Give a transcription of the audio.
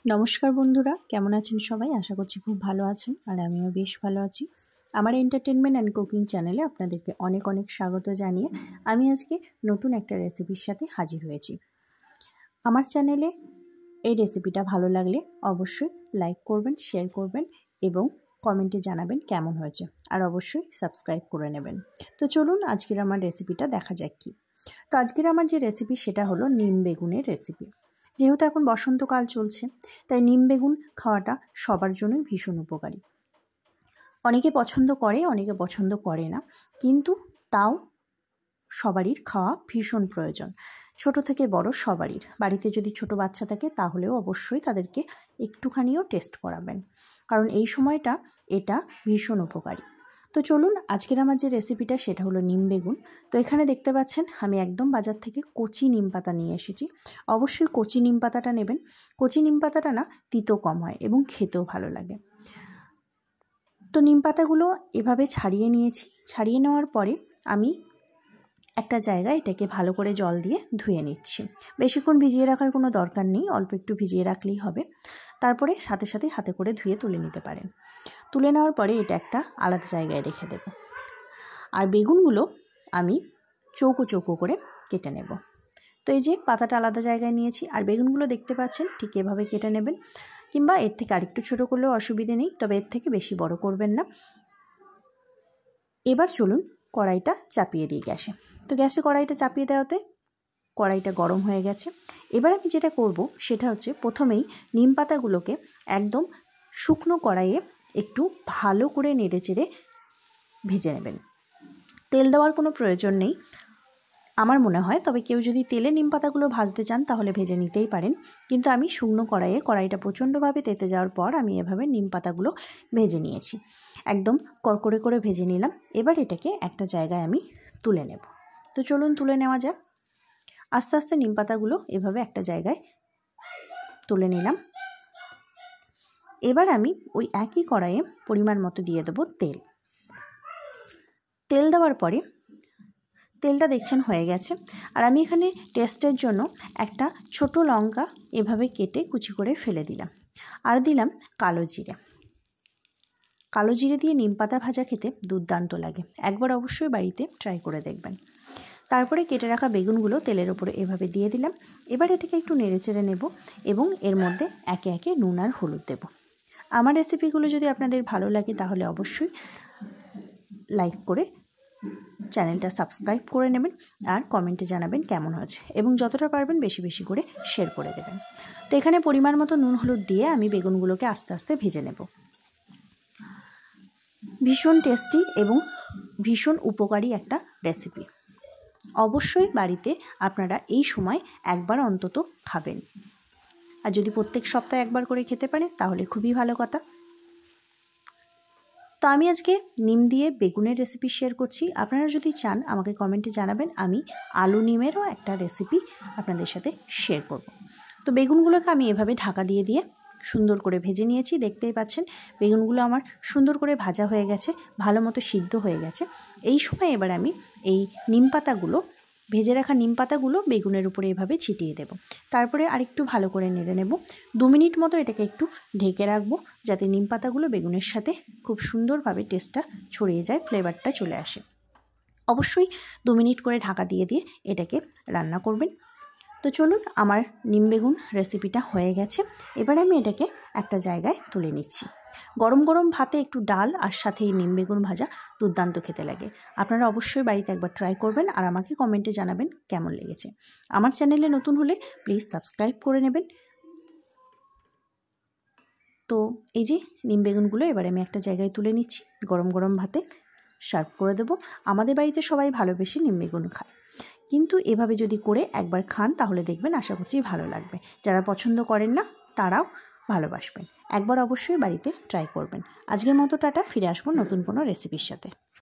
নমস্কার বন্ধুরা, কেমন আছেন সবাই? আশা করছি খুব ভালো আছেন আর আমিও বেশ ভালো আছি। আমার এন্টারটেনমেন্ট অ্যান্ড কুকিং চ্যানেলে আপনাদেরকে অনেক অনেক স্বাগত জানিয়ে আমি আজকে নতুন একটা রেসিপির সাথে হাজির হয়েছি। আমার চ্যানেলে এই রেসিপিটা ভালো লাগলে অবশ্যই লাইক করবেন, শেয়ার করবেন এবং কমেন্টে জানাবেন কেমন হয়েছে, আর অবশ্যই সাবস্ক্রাইব করে নেবেন। তো চলুন আজকের আমার রেসিপিটা দেখা যাক কি। তো আজকের আমার যে রেসিপি সেটা হলো নিম বেগুনের রেসিপি। যেহেতু এখন বসন্তকাল চলছে, তাই নিম বেগুন খাওয়াটা সবার জন্যই ভীষণ উপকারী। অনেকে পছন্দ করে, অনেকে পছন্দ করে না, কিন্তু তাও সবারই খাওয়া ভীষণ প্রয়োজন। ছোট থেকে বড় সবারই। বাড়িতে যদি ছোট বাচ্চা থাকে তাহলেও অবশ্যই তাদেরকে একটুখানিও টেস্ট করাবেন, কারণ এই সময়টা এটা ভীষণ উপকারী। তো চলুন আজকের আমার যে রেসিপিটা সেটা হলো নিম বেগুন। তো এখানে দেখতে পাচ্ছেন আমি একদম বাজার থেকে কচি নিম পাতা নিয়ে এসেছি। অবশ্যই কচি নিম পাতাটা নেবেন। কচি নিম পাতাটা না তিতো কম হয় এবং খেতেও ভালো লাগে। তো নিম পাতাগুলো এভাবে ছাড়িয়ে নিয়েছি। ছাড়িয়ে নেওয়ার পরে আমি একটা জায়গায় এটাকে ভালো করে জল দিয়ে ধুয়ে নিচ্ছি। বেশিক্ষণ ভিজিয়ে রাখার কোনো দরকার নেই, অল্প একটু ভিজিয়ে রাখলেই হবে। তারপরে সাথে সাথে হাতে করে ধুয়ে তুলে নিতে পারেন। তুলে নেওয়ার পরে এটা একটা আলাদা জায়গায় রেখে দেব। আর বেগুনগুলো আমি চৌকো চৌকো করে কেটে নেব। তো এই যে পাতাটা আলাদা জায়গায় নিয়েছি, আর বেগুনগুলো দেখতে পাচ্ছেন ঠিক এভাবে কেটে নেবেন, কিংবা এর থেকে আরেকটু ছোটো করলেও অসুবিধে নেই, তবে এর থেকে বেশি বড় করবেন না। এবার চলুন কড়াইটা চাপিয়ে দিই গ্যাসে। তো গ্যাসে কড়াইটা চাপিয়ে দেওয়াতে কড়াইটা গরম হয়ে গেছে। এবার আমি যেটা করব সেটা হচ্ছে প্রথমেই নিম পাতাগুলোকে একদম শুকনো কড়াইয়ে একটু ভালো করে নেড়ে চেড়ে ভেজে নেবেন। তেল দেওয়ার কোনো প্রয়োজন নেই আমার মনে হয়, তবে কেউ যদি তেলে নিম পাতাগুলো ভাজতে চান তাহলে ভেজে নিতেই পারেন। কিন্তু আমি শুকনো কড়াইটা প্রচণ্ডভাবে তেতে যাওয়ার পর আমি এভাবে নিম পাতাগুলো ভেজে নিয়েছি। একদম কড়কড়ে করে ভেজে নিলাম। এবার এটাকে একটা জায়গায় আমি তুলে নেব। তো চলুন তুলে নেওয়া যাক। আস্তে আস্তে নিম পাতাগুলো এভাবে একটা জায়গায় তুলে নিলাম। এবার আমি ওই একই কড়াইয়ে পরিমাণ মতো দিয়ে দেবো তেল। তেল দেওয়ার পরে তেলটা দেখছেন হয়ে গেছে, আর আমি এখানে টেস্টের জন্য একটা ছোট লঙ্কা এভাবে কেটে কুচি করে ফেলে দিলাম, আর দিলাম কালো জিরে। কালো জিরে দিয়ে নিম পাতা ভাজা খেতে দুর্দান্ত লাগে, একবার অবশ্যই বাড়িতে ট্রাই করে দেখবেন। তারপরে কেটে রাখা বেগুনগুলো তেলের ওপরে এভাবে দিয়ে দিলাম। এবার এটাকে একটু নেড়ে চেড়ে নেব এবং এর মধ্যে একে একে নুন আর হলুদ দেব। আমার রেসিপিগুলো যদি আপনাদের ভালো লাগে তাহলে অবশ্যই লাইক করে চ্যানেলটা সাবস্ক্রাইব করে নেবেন, আর কমেন্টে জানাবেন কেমন হয়েছে, এবং যতটা পারবেন বেশি বেশি করে শেয়ার করে দেবেন। তো এখানে পরিমাণ মতো নুন হলুদ দিয়ে আমি বেগুনগুলোকে আস্তে আস্তে ভেজে নেব। ভীষণ টেস্টি এবং ভীষণ উপকারী একটা রেসিপি। অবশ্যই বাড়িতে আপনারা এই সময় একবার অন্তত খাবেন, আর যদি প্রত্যেক সপ্তাহে একবার করে খেতে পারেন তাহলে খুবই ভালো কথা। তো আমি আজকে নিম দিয়ে বেগুনের রেসিপি শেয়ার করছি। আপনারা যদি চান আমাকে কমেন্টে জানাবেন, আমি আলু নিমেরও একটা রেসিপি আপনাদের সাথে শেয়ার করব। তো বেগুনগুলোকে আমি এভাবে ঢাকা দিয়ে দিয়ে সুন্দর করে ভেজে নিয়েছি। দেখতেই পাচ্ছেন বেগুনগুলো আমার সুন্দর করে ভাজা হয়ে গেছে, ভালো মতো সিদ্ধ হয়ে গেছে। এই সময় এবার আমি এই নিম পাতাগুলো, ভেজে রাখা নিম পাতাগুলো বেগুনের উপরে এভাবে ছিটিয়ে দেব। তারপরে আরেকটু ভালো করে নেড়ে নেব। 2 মিনিট মতো এটাকে একটু ঢেকে রাখবো, যাতে নিম পাতাগুলো বেগুনের সাথে খুব সুন্দরভাবে টেস্টটা ছড়িয়ে যায়, ফ্লেভারটা চলে আসে। অবশ্যই 2 মিনিট করে ঢাকা দিয়ে দিয়ে এটাকে রান্না করবেন। তো চলুন আমার নিম বেগুন রেসিপিটা হয়ে গেছে। এবার আমি এটাকে একটা জায়গায় তুলে নিচ্ছি। গরম গরম ভাতে একটু ডাল আর সাথে এই নিম বেগুন ভাজা দুর্দান্ত খেতে লাগে। আপনারা অবশ্যই বাড়িতে একবার ট্রাই করবেন, আর আমাকে কমেন্টে জানাবেন কেমন লেগেছে। আমার চ্যানেলে নতুন হলে প্লিজ সাবস্ক্রাইব করে নেবেন। তো এই যে নিম বেগুনগুলো এবার আমি একটা জায়গায় তুলে নিচ্ছি, গরম গরম ভাতে সার্ভ করে দেবো। আমাদের বাড়িতে সবাই ভালোবেসে নিম বেগুন খায়, কিন্তু এভাবে যদি করে একবার খান তাহলে দেখবেন আশা করছি ভালো লাগবে। যারা পছন্দ করেন না তারাও ভালোবাসবেন। একবার অবশ্যই বাড়িতে ট্রাই করবেন। আজকের মতো টাটা, ফিরে আসবো নতুন কোনো রেসিপির সাথে।